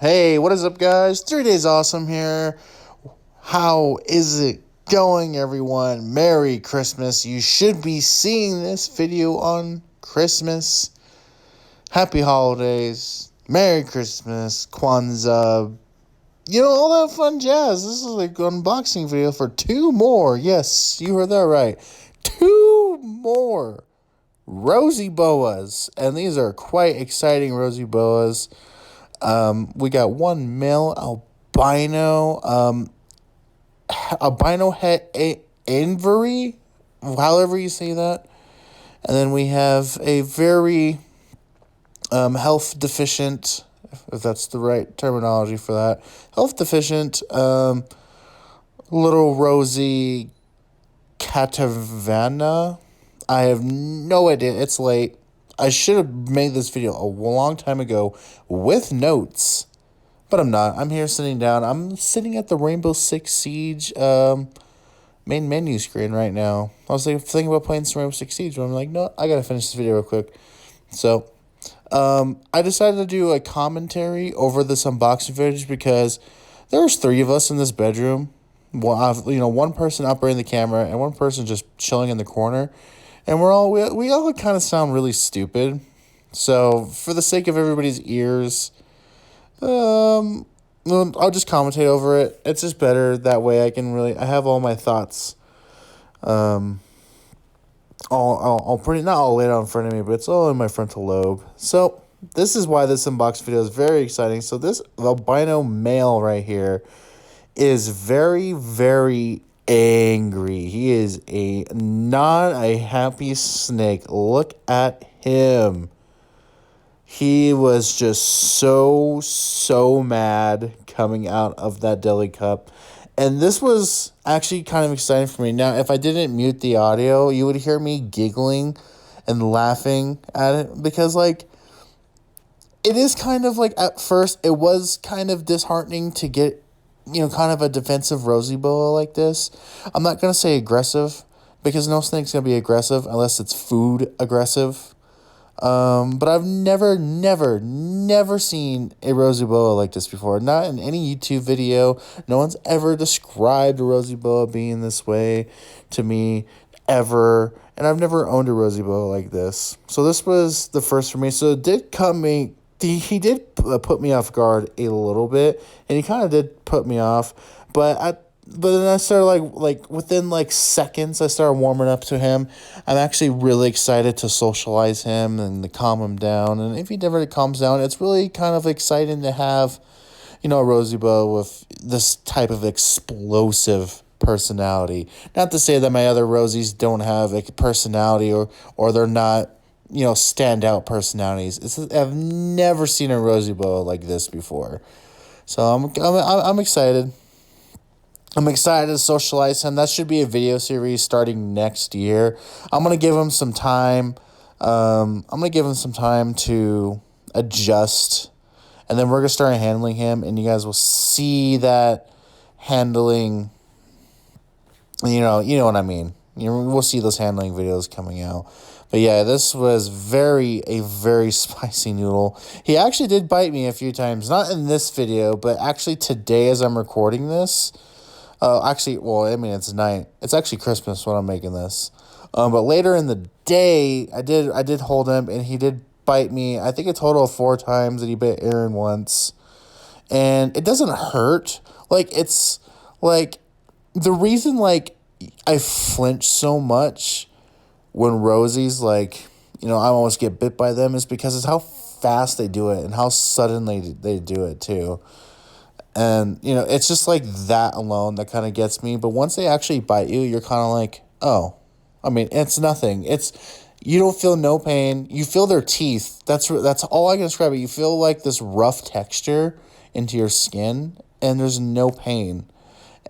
Hey, what is up, guys? 3 Days Awesome here. How is it going, everyone? Merry Christmas. You should be seeing this video on Christmas. Happy holidays. Merry Christmas. Kwanzaa. All that fun jazz. This is like an unboxing video for two more. Yes, you heard that right. Two more Rosy Boas. And these are quite exciting Rosy Boas. We got one male albino het Anvery, however you say that. And then we have a very health deficient, if that's the right terminology for that, health deficient little Rosy Catavana. I have no idea. It's late. I should have made this video a long time ago with notes, but I'm not. I'm here sitting down. I'm sitting at the Rainbow Six Siege main menu screen right now. I was thinking about playing some Rainbow Six Siege, but I'm like, no, I gotta finish this video real quick. So, I decided to do a commentary over this unboxing footage because there's three of us in this bedroom. One person operating the camera and one person just chilling in the corner. And we all kind of sound really stupid. So for the sake of everybody's ears, I'll just commentate over it. It's just better that way. I have all my thoughts. I'll pretty not all laid out in front of me, but it's all in my frontal lobe. So this is why this unboxing video is very exciting. So this albino male right here is very, very angry. He is not a happy snake. Look at him. He was just so mad coming out of that deli cup. And this was actually kind of exciting for me. Now, if I didn't mute the audio, you would hear me giggling and laughing at it because, it is kind of at first, it was kind of disheartening to get kind of a defensive Rosy Boa like this. I'm not going to say aggressive because no snake's going to be aggressive unless it's food aggressive. But I've never seen a Rosy Boa like this before. Not in any YouTube video. No one's ever described a Rosy Boa being this way to me ever. And I've never owned a Rosy Boa like this. So this was the first for me. So it did he did put me off guard a little bit, and he kind of did put me off, but then I started within seconds I started warming up to him. I'm actually really excited to socialize him and to calm him down, and if he never calms down, it's really kind of exciting to have a Rosy Boa with this type of explosive personality. Not to say that my other Rosies don't have a personality or they're not standout personalities. I've never seen a Rosy Boa like this before, so I'm excited. I'm excited to socialize him. That should be a video series starting next year. I'm gonna give him some time. To adjust, and then we're gonna start handling him, and you guys will see that handling. You know what I mean. We'll see those handling videos coming out. But yeah, this was a very spicy noodle. He actually did bite me a few times. Not in this video, but actually today as I'm recording this. It's night. It's actually Christmas when I'm making this. But later in the day, I did hold him, and he did bite me. I think a total of 4 times, and he bit Aaron once. And it doesn't hurt. It's the reason I flinch so much when Rosies, I almost get bit by them is because it's how fast they do it and how suddenly they do it too. And, it's just that alone that kind of gets me. But once they actually bite you, you're kind of oh, it's nothing. You don't feel no pain. You feel their teeth. That's all I can describe it. You feel this rough texture into your skin, and there's no pain.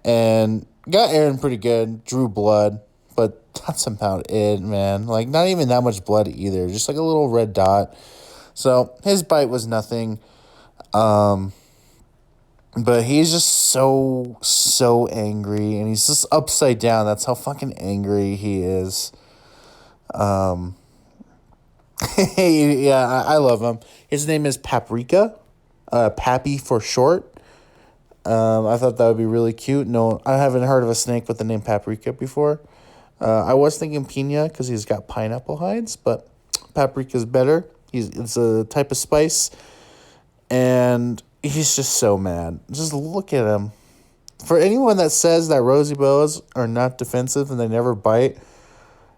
And got Aaron pretty good, drew blood, but that's about it, man. Not even that much blood either, just a little red dot. So his bite was nothing. But he's just so angry, and he's just upside down. That's how fucking angry he is. Yeah, I love him. His name is Paprika. Pappy for short. I thought that would be really cute. No, I haven't heard of a snake with the name Paprika before. I was thinking Pina because he's got pineapple hides, but Paprika's better. It's a type of spice, and he's just so mad. Just look at him. For anyone that says that Rosy Boas are not defensive and they never bite,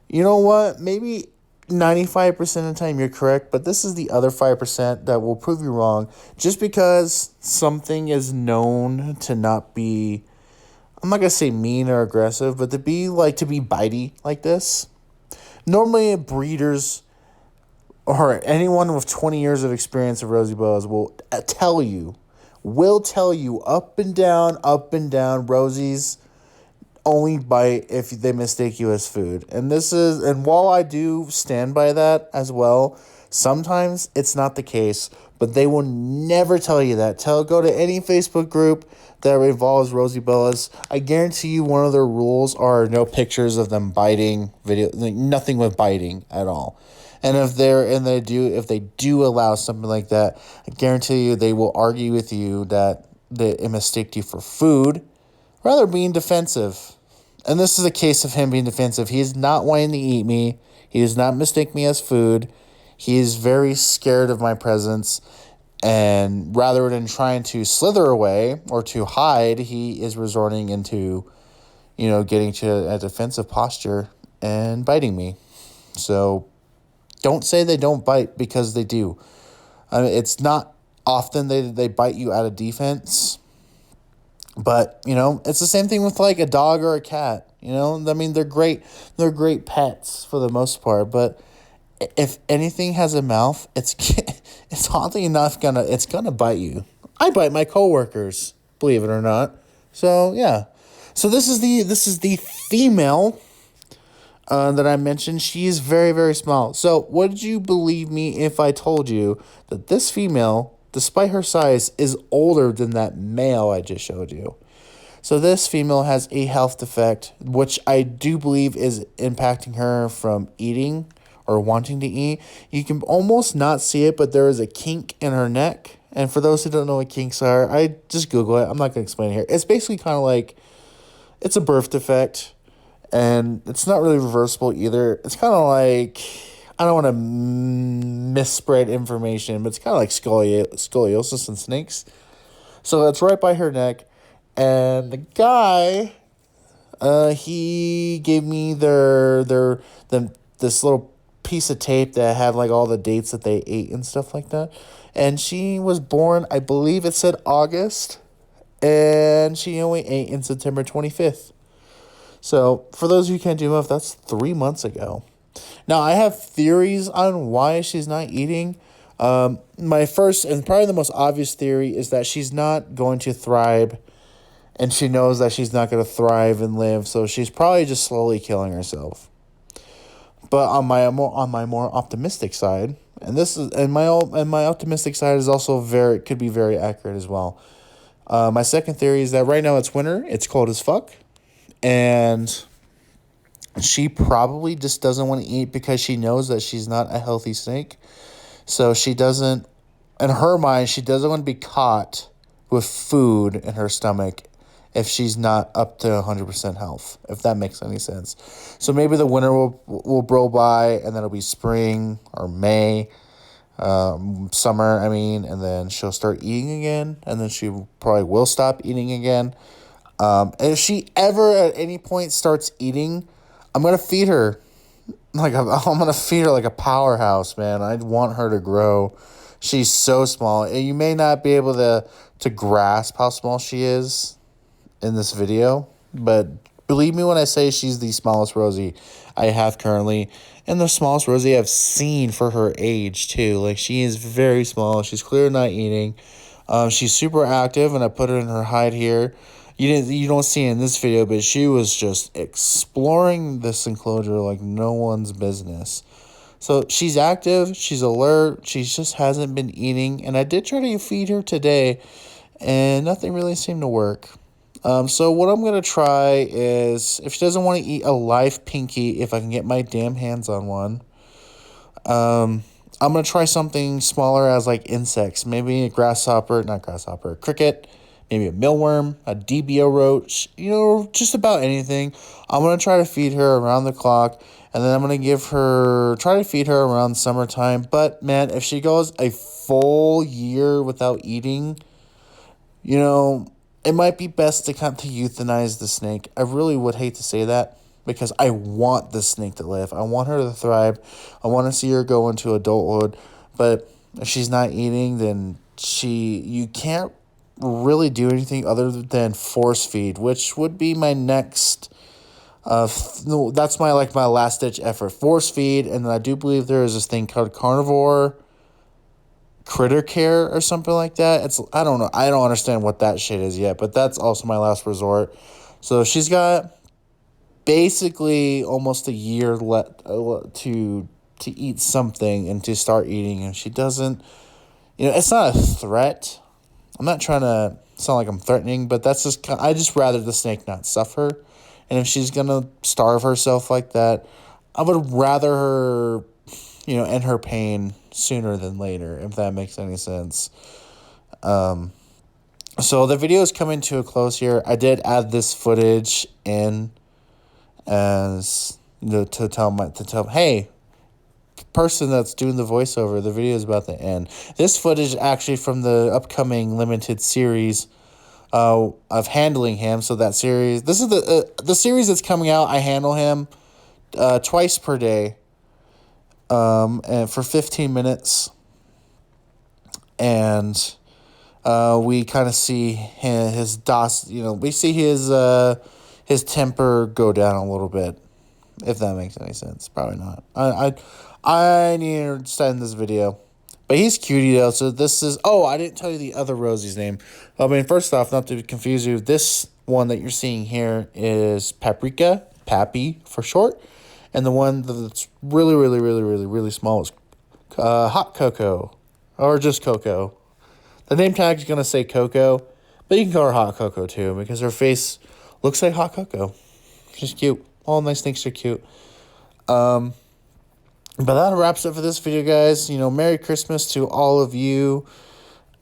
you know what? Maybe 95% of the time you're correct, but this is the other 5% that will prove you wrong. Just because something is known to not be, I'm not going to say mean or aggressive, but to be bitey like this. Normally breeders or anyone with 20 years of experience of Rosy Boas will tell you up and down, Rosies only bite if they mistake you as food. And while I do stand by that as well, sometimes it's not the case, but they will never tell you that. Go to any Facebook group that involves Rosy Boas. I guarantee you one of their rules are no pictures of them biting, nothing with biting at all. And if they do allow something like that, I guarantee you they will argue with you that it mistaked you for food, rather being defensive. And this is a case of him being defensive. He is not wanting to eat me. He does not mistake me as food. He is very scared of my presence. And rather than trying to slither away or to hide, he is resorting into, getting to a defensive posture and biting me. So don't say they don't bite, because they do. I mean, it's not often they bite you out of defense. But, it's the same thing with like a dog or a cat. I mean, they're great pets for the most part. But if anything has a mouth, it's oddly enough it's gonna bite you. I bite my coworkers, believe it or not. So yeah. So this is the female that I mentioned. She is very, very small. So would you believe me if I told you that this female, despite her size, is older than that male I just showed you? So this female has a health defect, which I do believe is impacting her from eating or wanting to eat. You can almost not see it, but there is a kink in her neck. And for those who don't know what kinks are, I just Google it. I'm not going to explain it here. It's basically kind of like, it's a birth defect. And it's not really reversible either. It's kind of like, I don't want to misspread information, but it's kind of like scoliosis in snakes. So that's right by her neck. And the guy, he gave me this little piece of tape that had like all the dates that they ate and stuff like that. And she was born, I believe it said August, and she only ate in September 25th. So, for those who can't do math, that's 3 months ago. Now, I have theories on why she's not eating. My first and probably the most obvious theory is that she's not going to thrive, and she knows that she's not going to thrive and live, so she's probably just slowly killing herself. But on my more optimistic side, my optimistic side is also could be very accurate as well. My second theory is that right now it's winter, it's cold as fuck. And she probably just doesn't want to eat because she knows that she's not a healthy snake. So she doesn't, in her mind, she doesn't want to be caught with food in her stomach if she's not up to 100% health, if that makes any sense. So maybe the winter will roll by, and then it'll be spring or May, summer, and then she'll start eating again, and then she probably will stop eating again. And if she ever at any point starts eating, I'm going to feed her. I'm going to feed her like a powerhouse, man. I want her to grow. She's so small. And you may not be able to grasp how small she is in this video. But believe me when I say she's the smallest Rosy I have currently. And the smallest Rosy I've seen for her age, too. Like, she is very small. She's clearly not eating. She's super active, and I put her in her hide here. You don't see it in this video, but she was just exploring this enclosure like no one's business. So she's active, she's alert, she just hasn't been eating. And I did try to feed her today, and nothing really seemed to work. So what I'm going to try is, if she doesn't want to eat a live pinky, if I can get my damn hands on one, I'm going to try something smaller as like insects. Maybe a grasshopper, not grasshopper, a cricket, maybe a mealworm, a DBO roach, just about anything. I'm going to try to feed her around the clock. And then I'm going to try to feed her around summertime. But man, if she goes a full year without eating, it might be best to kind of euthanize the snake. I really would hate to say that because I want the snake to live. I want her to thrive. I want to see her go into adulthood. But if she's not eating, then you can't really do anything other than force feed, which would be my next. No, that's my last ditch effort. Force feed, and then I do believe there is this thing called carnivore critter care or something like that. I don't know. I don't understand what that shit is yet, but that's also my last resort. So she's got basically almost a year to eat something and to start eating, and she doesn't. It's not a threat. I'm not trying to sound like I'm threatening, but I just rather the snake not suffer. And if she's gonna starve herself like that, I would rather her, end her pain sooner than later, if that makes any sense. So the video is coming to a close here. I did add this footage in as to tell hey, person that's doing the voiceover, the video is about to end. This footage is actually from the upcoming limited series of handling him. So that series, this is the series that's coming out. I handle him twice per day, and for 15 minutes, and we kind of see his DOS. We see his temper go down a little bit. If that makes any sense, probably not. I need to send this video. But he's cutie though, so this is... Oh, I didn't tell you the other Rosie's name. I mean, first off, not to confuse you, this one that you're seeing here is Paprika, Pappy for short. And the one that's really, really, really, really, really small is Hot Cocoa. Or just Coco. The name tag is going to say Coco, but you can call her Hot Cocoa too, because her face looks like hot cocoa. She's cute. All nice things are cute. But that wraps up for this video, guys. Merry Christmas to all of you.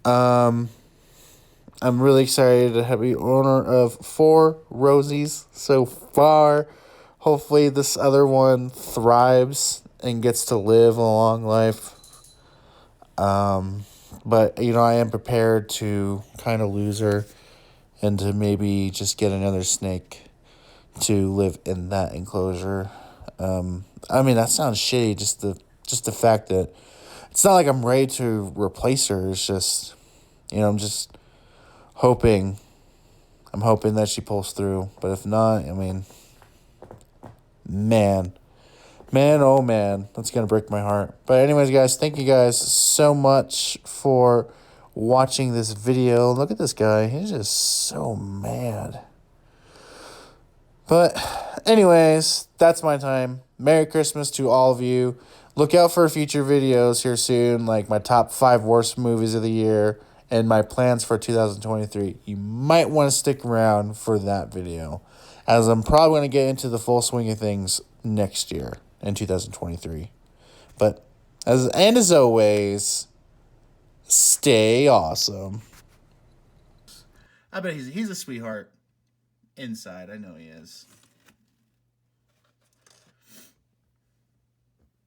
I'm really excited to have the owner of 4 Rosies so far. Hopefully this other one thrives and gets to live a long life. But, I am prepared to kind of lose her and to maybe just get another snake to live in that enclosure. I mean, that sounds shitty, just the fact that it's not like I'm ready to replace her. It's just, I'm just hoping that she pulls through. But if not, I mean, man, oh man, that's going to break my heart. But anyways, guys, thank you guys so much for watching this video. Look at this guy. He's just so mad. But anyways, that's my time. Merry Christmas to all of you. Look out for future videos here soon, like my top 5 worst movies of the year and my plans for 2023. You might want to stick around for that video, as I'm probably going to get into the full swing of things next year in 2023. But as always, stay awesome. I bet he's a sweetheart inside. I know he is.